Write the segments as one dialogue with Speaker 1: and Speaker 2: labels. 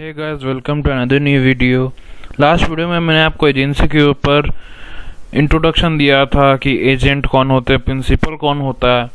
Speaker 1: Hey guys, welcome to another new video. Last video में मैंने आपको एजेंसी के ऊपर इंट्रोडक्शन दिया था कि एजेंट कौन होते हैं, प्रिंसिपल कौन होता है,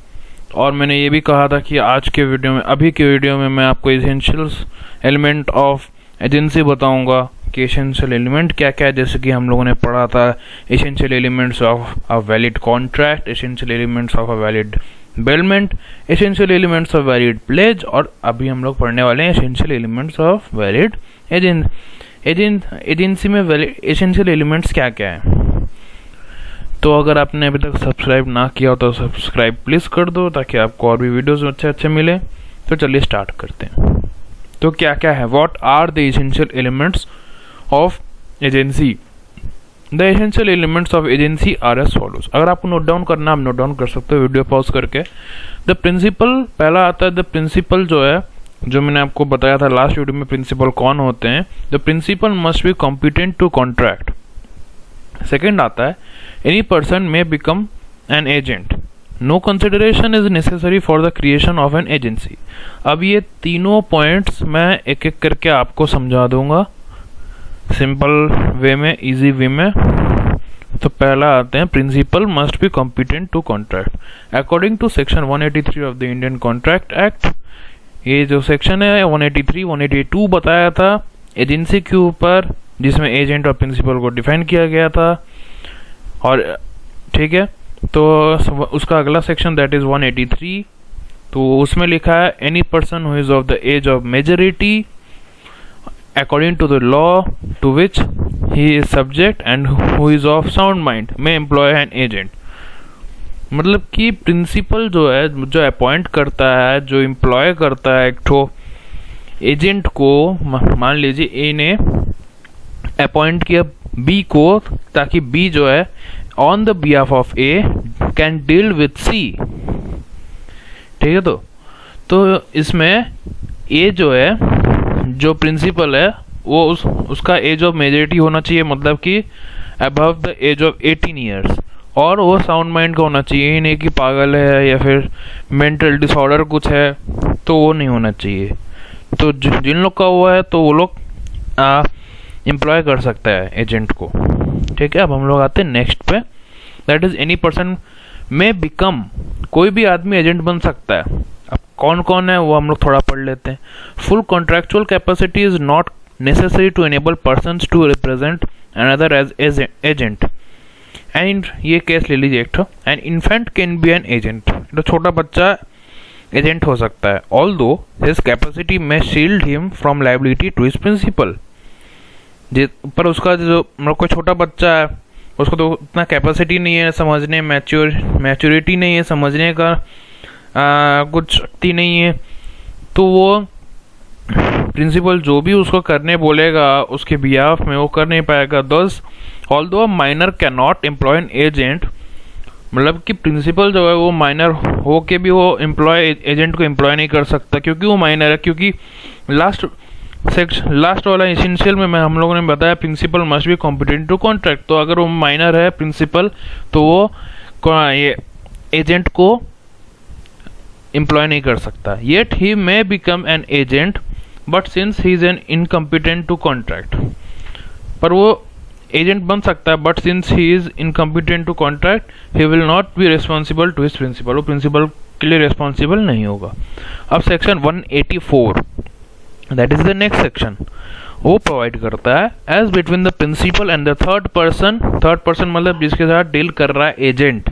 Speaker 1: और मैंने ये भी कहा था कि आज के वीडियो में, अभी के वीडियो में मैं आपको एसेंशियल्स एलिमेंट ऑफ एजेंसी बताऊंगा कि एसेंशियल एलिमेंट क्या क्या है। जैसे कि हम लोगों ने पढ़ा था essential elements of a valid contract, essential elements of a valid bailment, essential elements of valid pledge, और अभी हम लोग पढ़ने वाले हैं essential elements of valid agency में वैलिड एसेंशियल एलिमेंट्स क्या क्या है। तो अगर आपने अभी तक सब्सक्राइब ना किया हो तो सब्सक्राइब प्लीज़ कर दो ताकि आपको और भी वीडियोस अच्छे अच्छे मिले। तो चलिए स्टार्ट करते हैं। तो क्या क्या है, what are the essential elements of agency. The essential elements of agency are as follows. अगर आपको नोट डाउन करना, आप नोट डाउन कर सकते हो वीडियो पॉज करके। द प्रिंसिपल पहला आता है। द प्रिंसिपल जो है, जो मैंने आपको बताया था लास्ट वीडियो में प्रिंसिपल कौन होते हैं। The principal must be competent to contract. Second आता है any person may become an agent. No consideration is necessary for the creation of an agency. अब ये तीनों पॉइंट्स मैं एक एक करके आपको समझा दूंगा सिंपल वे में, इजी वे में। तो पहला आते हैं principal must be competent to contract according to section 183 of the Indian contract act. ये जो सेक्शन है 183 182 बताया था एजेंसी के ऊपर, जिसमें एजेंट और प्रिंसिपल को डिफाइन किया गया था। और ठीक है, तो उसका अगला सेक्शन दैट इज 183। तो उसमें लिखा है any person who is of the age of majority according to the law to which he is subject and who is of sound mind may employ an agent। मतलब कि principal जो है, जो appoint करता है, जो एम्प्लॉय करता है एक ठो एजेंट को, मान लीजिए ए ने अपॉइंट किया बी को, ताकि बी जो है on the behalf of A can deal with C. ठीक है, तो इसमें ए जो है, जो प्रिंसिपल है, वो उसका एज ऑफ मेजोरिटी होना चाहिए, मतलब कि above the age of 18 years, और वो साउंड माइंड का होना चाहिए। ही नहीं कि पागल है या फिर मेंटल डिसऑर्डर कुछ है, तो वो नहीं होना चाहिए। तो जिन लोग का हुआ है तो वो लोग एम्प्लॉय कर सकता है एजेंट को। ठीक है, अब हम लोग आते हैं नेक्स्ट पे, that is any person may become. कोई भी आदमी एजेंट बन सकता है। अब कौन कौन है वो हम लोग थोड़ा पढ़ लेते हैं। Full contractual capacity is not necessary to enable persons to represent another as agent. And ये केस ले लीजिए एक, an infant can be an agent. तो छोटा बच्चा एजेंट हो सकता है, ऑल्दो हिज कैपेसिटी में shield him from liability to his principal. पर उसका जो कोई छोटा बच्चा है, उसको तो उतना कैपेसिटी नहीं है समझने, मैच्योरिटी नहीं है समझने का, कुछ शक्ति नहीं है, तो वो प्रिंसिपल जो भी उसको करने बोलेगा उसके बिहाफ में वो कर नहीं पाएगा। Thus although minor can not employ an agent, मतलब कि प्रिंसिपल जो है वो माइनर हो के भी वो एजेंट को एम्प्लॉय नहीं कर सकता, क्योंकि वो माइनर है। क्योंकि लास्ट वाला एसेंशियल में हम लोगों ने बताया principal must be competent to contract. तो अगर वो माइनर है प्रिंसिपल, तो वो ये एजेंट को एम्प्लॉय नहीं कर सकता। Yet he may become an agent but since he is an incompetent to contract. पर वो एजेंट बन सकता है, but since he is incompetent to contract he will not be responsible to his principal. वो principal के लिए responsible नहीं होगा। अब section 184 that is the next section, वो प्रोवाइड करता है as between the principal and the third person मतलब जिसके साथ डील कर रहा है agent.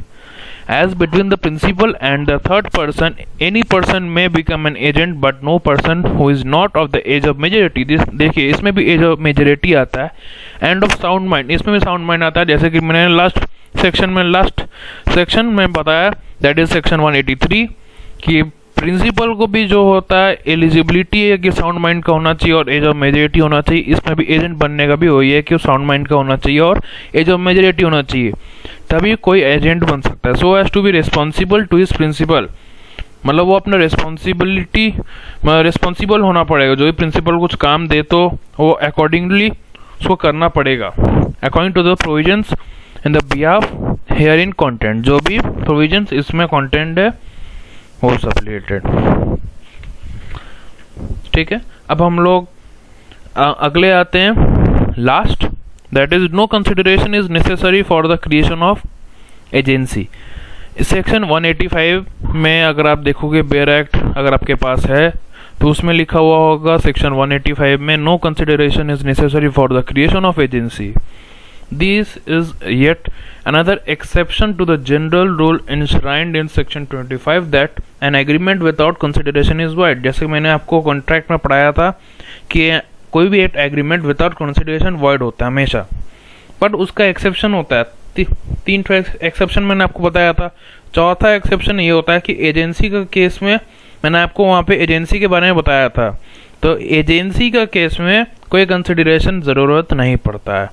Speaker 1: As between the principal and the third person, any person may become an agent, but no person who is not of the age of majority। देखिए इसमें भी age of majority आता है, and of sound mind, इसमें भी sound mind आता है। जैसे कि मैंने लास्ट सेक्शन में बताया, that is section 183, कि प्रिंसिपल को भी जो होता है एलिजिबिलिटी है कि साउंड माइंड का होना चाहिए और एज ऑफ मेजोरिटी होना चाहिए। इसमें भी एजेंट बनने का भी वही है कि साउंड माइंड का होना चाहिए और एज ऑफ मेजोरिटी होना चाहिए, तभी कोई एजेंट बन सकता है। So as to be responsible to his principal, मतलब वो अपना रिस्पॉन्सिबल होना पड़ेगा। जो भी प्रिंसिपल कुछ काम दे तो वो अकॉर्डिंगली उसको करना पड़ेगा, according to the provisions in the behalf herein content. जो भी प्रोविजंस इसमें कॉन्टेंट है वो सब रिलेटेड। ठीक है, अब हम लोग अगले आते हैं last, that is no consideration is necessary for the creation of agency. Section 185 में अगर आप देखोगे बेयर एक्ट अगर आपके पास है तो उसमें लिखा हुआ होगा सेक्शन 185 में no consideration is necessary for the creation of agency. This is yet another exception to the general rule enshrined in section 25 that an agreement without consideration is void। जैसे मैंने आपको कॉन्ट्रैक्ट में पढ़ाया था कि कोई भी एक एग्रीमेंट विदाउट कंसिडरेशन वॉइड होता है हमेशा, बट उसका एक्सेप्शन होता है। तीन एक्सेप्शन मैंने आपको बताया था। चौथा एक्सेप्शन ये होता है कि एजेंसी का केस में, मैंने आपको वहाँ पे एजेंसी के बारे में बताया था, तो एजेंसी का केस में कोई कंसिडरेशन ज़रूरत नहीं पड़ता है।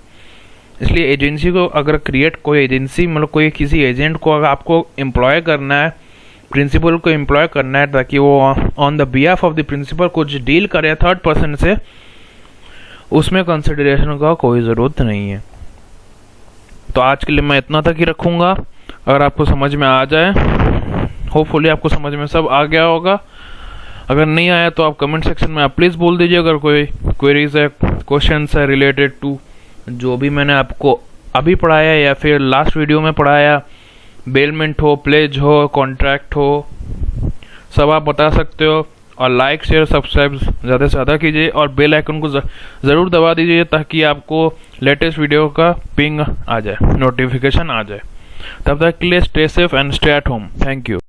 Speaker 1: इसलिए एजेंसी को अगर क्रिएट कोई एजेंसी मतलब कोई किसी एजेंट को अगर आपको एम्प्लॉय करना है, प्रिंसिपल को एम्प्लॉय करना है ताकि वो on the behalf of the principal कुछ डील करे थर्ड पर्सन से, उसमें कंसिडरेशन का कोई ज़रूरत नहीं है। तो आज के लिए मैं इतना तक ही रखूँगा। अगर आपको समझ में आ जाए, होपफुली आपको समझ में सब आ गया होगा। अगर नहीं आया तो आप कमेंट सेक्शन में आप प्लीज़ बोल दीजिए। अगर कोई क्वेरीज है, क्वेश्चंस है रिलेटेड टू जो भी मैंने आपको अभी पढ़ाया या फिर लास्ट वीडियो में पढ़ाया, बेलमेंट हो, प्लेज हो, कॉन्ट्रैक्ट हो, सब आप बता सकते हो। और लाइक शेयर सब्सक्राइब ज़्यादा से ज़्यादा कीजिए और बेल आइकन को ज़रूर दबा दीजिए ताकि आपको लेटेस्ट वीडियो का पिंग आ जाए, नोटिफिकेशन आ जाए। तब तक के लिए stay safe and stay at home. Thank you.